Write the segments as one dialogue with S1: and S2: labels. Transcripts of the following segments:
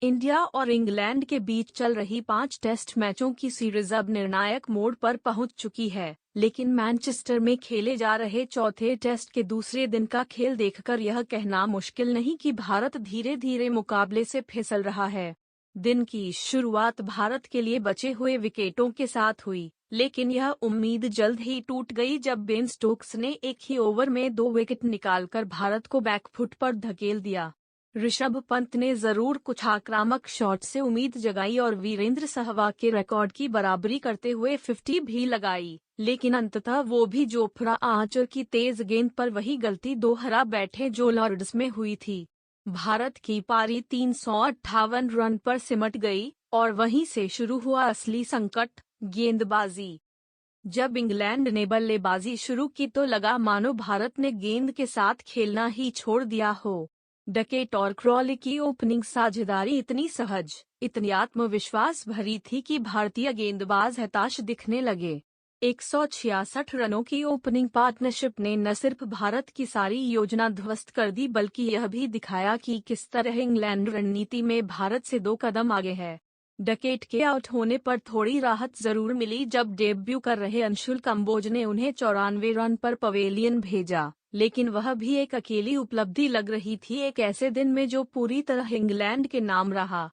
S1: India और England के बीच चल रही 5 टेस्ट मैचों की सीरीज अब निर्णायक मोड़ पर पहुंच चुकी है, लेकिन मैनचेस्टर में खेले जा रहे चौथे टेस्ट के दूसरे दिन का खेल देखकर यह कहना मुश्किल नहीं कि भारत धीरे धीरे मुकाबले से फिसल रहा है। दिन की शुरुआत भारत के लिए बचे हुए विकेटों के साथ हुई, लेकिन यह उम्मीद जल्द ही टूट गई जब बेन स्टोक्स ने एक ही ओवर में 2 विकेट निकालकर भारत को बैकफुट पर धकेल दिया। ऋषभ पंत ने जरूर कुछ आक्रामक शॉट से उम्मीद जगाई और वीरेंद्र सहवाग के रिकॉर्ड की बराबरी करते हुए 50 भी लगाई, लेकिन अंततः वो भी जोफ्रा आर्चर की तेज गेंद पर वही गलती दोहरा बैठे जो लॉर्ड्स में हुई थी। भारत की पारी 358 रन पर सिमट गई और वहीं से शुरू हुआ असली संकट, गेंदबाजी। जब इंग्लैंड ने बल्लेबाजी शुरू की तो लगा मानो भारत ने गेंद के साथ खेलना ही छोड़ दिया हो। डकेट और क्रॉली की ओपनिंग साझेदारी इतनी सहज, इतनी आत्मविश्वास भरी थी कि भारतीय गेंदबाज हताश दिखने लगे। 166 रनों की ओपनिंग पार्टनरशिप ने न सिर्फ भारत की सारी योजना ध्वस्त कर दी बल्कि यह भी दिखाया कि किस तरह इंग्लैंड रणनीति में भारत से 2 कदम आगे है। डकेट के आउट होने पर थोड़ी राहत जरूर मिली जब डेब्यू कर रहे अंशुल कंबोज ने उन्हें 94 रन पर पवेलियन भेजा, लेकिन वह भी एक अकेली उपलब्धि लग रही थी एक ऐसे दिन में जो पूरी तरह इंग्लैंड के नाम रहा।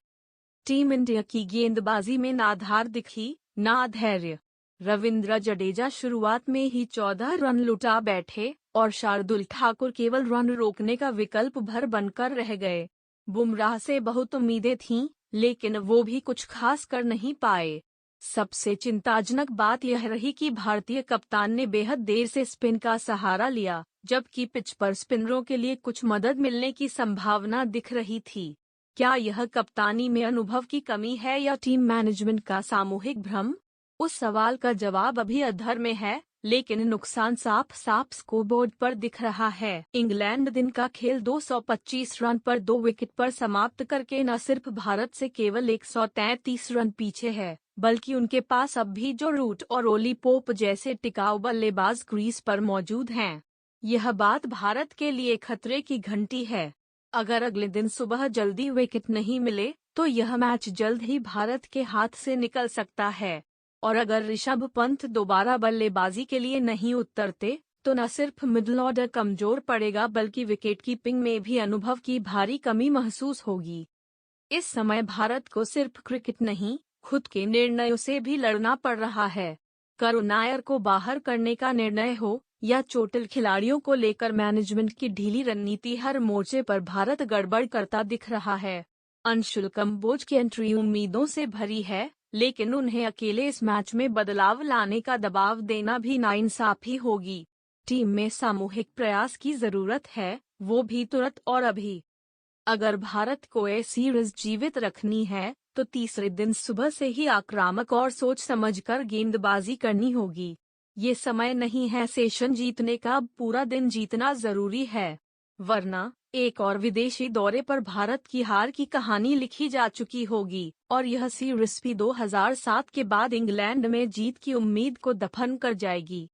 S1: टीम इंडिया की गेंदबाजी में ना धार दिखी, ना धैर्य। रविंद्र जडेजा शुरुआत में ही 14 रन लुटा बैठे और शार्दुल ठाकुर केवल रन रोकने का विकल्प भर बनकर रह गए। बुमराह से बहुत उम्मीदें थीं, लेकिन वो भी कुछ खास कर नहीं पाए। सबसे चिंताजनक बात यह रही कि भारतीय कप्तान ने बेहद देर से स्पिन का सहारा लिया, जबकि पिच पर स्पिनरों के लिए कुछ मदद मिलने की संभावना दिख रही थी। क्या यह कप्तानी में अनुभव की कमी है या टीम मैनेजमेंट का सामूहिक भ्रम? उस सवाल का जवाब अभी अधर में है, लेकिन नुकसान साफ साफ स्कोरबोर्ड पर दिख रहा है। इंग्लैंड दिन का खेल 225 रन पर 2 विकेट पर समाप्त करके न सिर्फ भारत से केवल 133 रन पीछे है, बल्कि उनके पास अब भी जो रूट और ओली पोप जैसे टिकाऊ बल्लेबाज क्रीज पर मौजूद हैं। यह बात भारत के लिए खतरे की घंटी है। अगर अगले दिन सुबह जल्दी विकेट नहीं मिले तो यह मैच जल्द ही भारत के हाथ से निकल सकता है। और अगर ऋषभ पंत दोबारा बल्लेबाजी के लिए नहीं उतरते तो न सिर्फ मिडिल ऑर्डर कमजोर पड़ेगा बल्कि विकेट कीपिंग में भी अनुभव की भारी कमी महसूस होगी। इस समय भारत को सिर्फ क्रिकेट नहीं, खुद के निर्णयों से भी लड़ना पड़ रहा है। करुण नायर को बाहर करने का निर्णय हो या चोटिल खिलाड़ियों को लेकर मैनेजमेंट की ढीली रणनीति, हर मोर्चे पर भारत गड़बड़ करता दिख रहा है। अंशुल कंबोज की एंट्री उम्मीदों से भरी है, लेकिन उन्हें अकेले इस मैच में बदलाव लाने का दबाव देना भी नाइंसाफी होगी। टीम में सामूहिक प्रयास की जरूरत है, वो भी तुरंत और अभी। अगर भारत को ये सीरीज जीवित रखनी है तो तीसरे दिन सुबह से ही आक्रामक और सोच समझकर गेंदबाजी करनी होगी। ये समय नहीं है सेशन जीतने का, पूरा दिन जीतना जरूरी है, वरना एक और विदेशी दौरे पर भारत की हार की कहानी लिखी जा चुकी होगी और यह सीरीज भी 2007 के बाद इंग्लैंड में जीत की उम्मीद को दफन कर जाएगी।